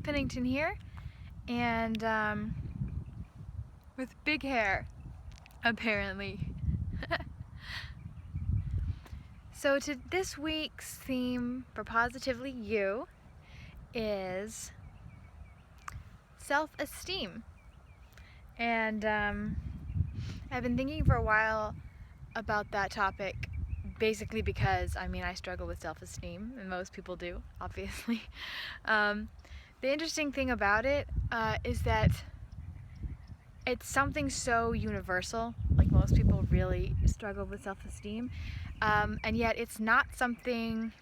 Pennington here, and with big hair, apparently. So this week's theme for Positively You is self-esteem. And I've been thinking for a while about that topic, basically because, I struggle with self-esteem, and most people do, obviously. The interesting thing about it is that it's something so universal. Like, most people really struggle with self-esteem, and yet it's not something,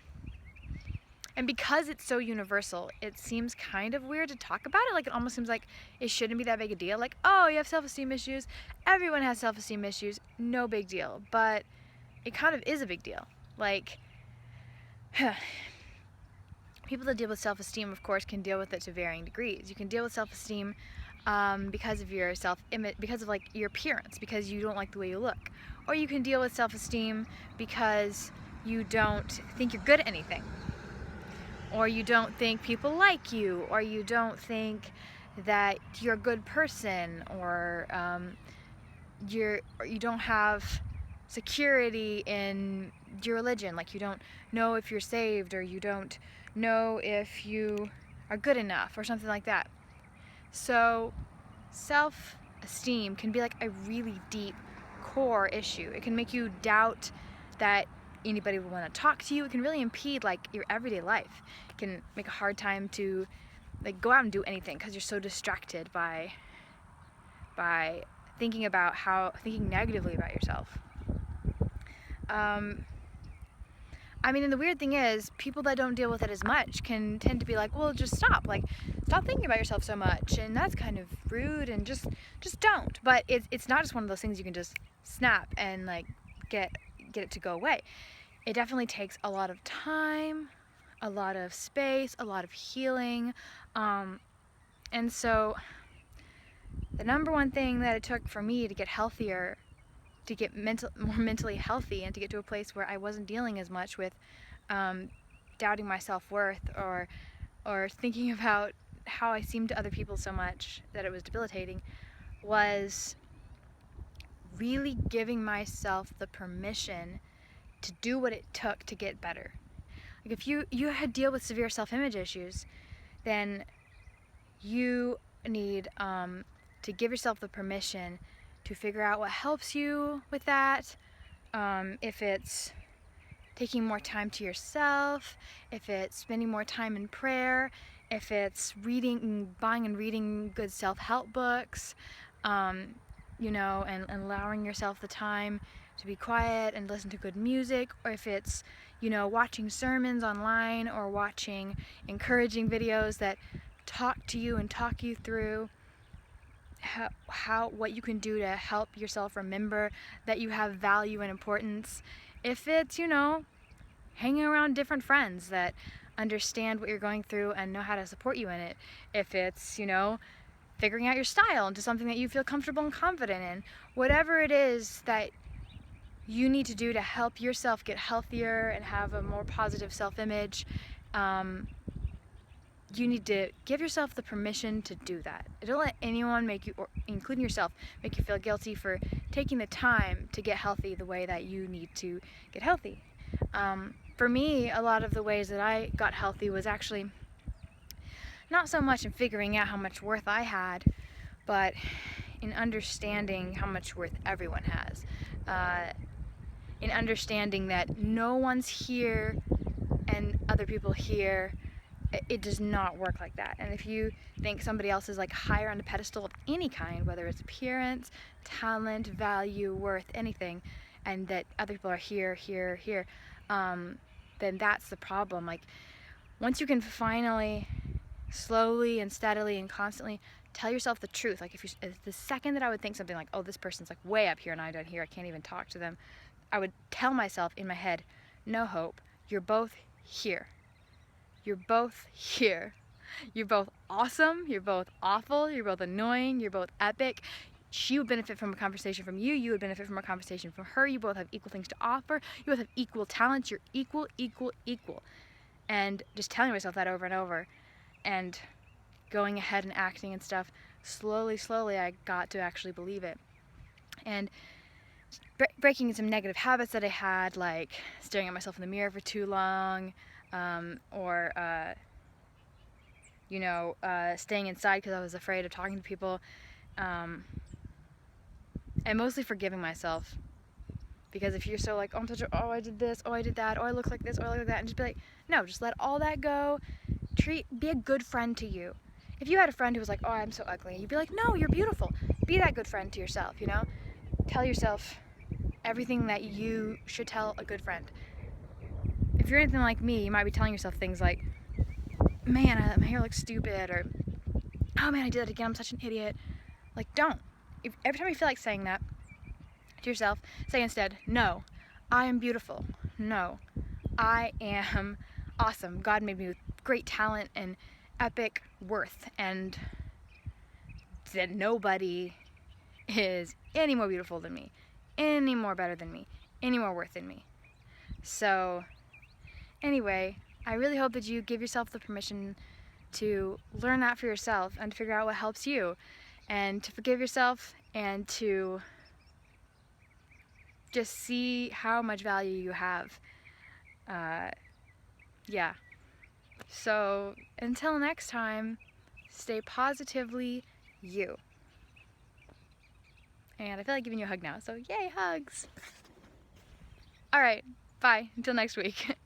and because it's so universal, it seems kind of weird to talk about it. Like, it almost seems like it shouldn't be that big a deal. Like, oh, you have self-esteem issues, everyone has self-esteem issues, no big deal. But it kind of is a big deal. Like, people that deal with self-esteem, of course, can deal with it to varying degrees. You can deal with self-esteem because of your self-image, because of like your appearance, because you don't like the way you look. Or you can deal with self-esteem because you don't think you're good at anything. Or you don't think people like you, or you don't think that you're a good person, or you don't have security in your religion. Like, you don't know if you're saved, or you don't know if you are good enough, or something like that. So self-esteem can be like a really deep core issue. It can make you doubt that anybody will want to talk to you. It can really impede like your everyday life. It can make a hard time to like go out and do anything because you're so distracted by thinking negatively about yourself. And the weird thing is, people that don't deal with it as much can tend to be like, well, just stop. Like, stop thinking about yourself so much, and that's kind of rude, and just don't. But it's not just one of those things you can just snap and like get it to go away. It definitely takes a lot of time, a lot of space, a lot of healing, and so the number one thing that it took for me to get healthier, to get more mentally healthy, and to get to a place where I wasn't dealing as much with doubting my self-worth, or thinking about how I seemed to other people so much that it was debilitating, was really giving myself the permission to do what it took to get better. Like, if you had deal with severe self-image issues, then you need to give yourself the permission to figure out what helps you with that. If it's taking more time to yourself, if it's spending more time in prayer, if it's buying and reading good self-help books, and allowing yourself the time to be quiet and listen to good music, or if it's, watching sermons online, or watching encouraging videos that talk to you and talk you through what you can do to help yourself remember that you have value and importance. If it's, hanging around different friends that understand what you're going through and know how to support you in it. If it's, figuring out your style into something that you feel comfortable and confident in. Whatever it is that you need to do to help yourself get healthier and have a more positive self-image, you need to give yourself the permission to do that. Don't let anyone make you, or including yourself, make you feel guilty for taking the time to get healthy the way that you need to get healthy. For me, a lot of the ways that I got healthy was actually not so much in figuring out how much worth I had, but in understanding how much worth everyone has. In understanding that no one's here and other people here. It does not work like that. And if you think somebody else is like higher on a pedestal of any kind, whether it's appearance, talent, value, worth, anything, and that other people are here, then that's the problem. Like, once you can finally, slowly and steadily and constantly tell yourself the truth, like if the second that I would think something like, oh, this person's like way up here and I'm down here, I can't even talk to them, I would tell myself in my head, no, Hope, you're both here. You're both here. You're both awesome. You're both awful. You're both annoying. You're both epic. She would benefit from a conversation from you. You would benefit from a conversation from her. You both have equal things to offer. You both have equal talents. You're equal. And just telling myself that over and over. And going ahead and acting and stuff, slowly I got to actually believe it. And breaking some negative habits that I had, like staring at myself in the mirror for too long, or staying inside because I was afraid of talking to people, and mostly forgiving myself. Because if you're so like, oh, I'm such a, oh, I did this, oh, I did that, oh, I look like this, oh, I look like that, and just be like, no, just let all that go. Be a good friend to you. If you had a friend who was like, oh, I'm so ugly, you'd be like, no, you're beautiful. Be that good friend to yourself, you know? Tell yourself everything that you should tell a good friend. If you're anything like me, you might be telling yourself things like, man, my hair looks stupid, or, oh man, I did that again, I'm such an idiot. Like, don't. Every time you feel like saying that to yourself, say instead, no, I am beautiful. No, I am awesome. God made me with great talent and epic worth, and that nobody is any more beautiful than me, any more better than me, any more worth than me. So anyway, I really hope that you give yourself the permission to learn that for yourself and to figure out what helps you, and to forgive yourself, and to just see how much value you have. Yeah. So until next time, stay positively you. And I feel like giving you a hug now, so yay, hugs! Alright, bye. Until next week.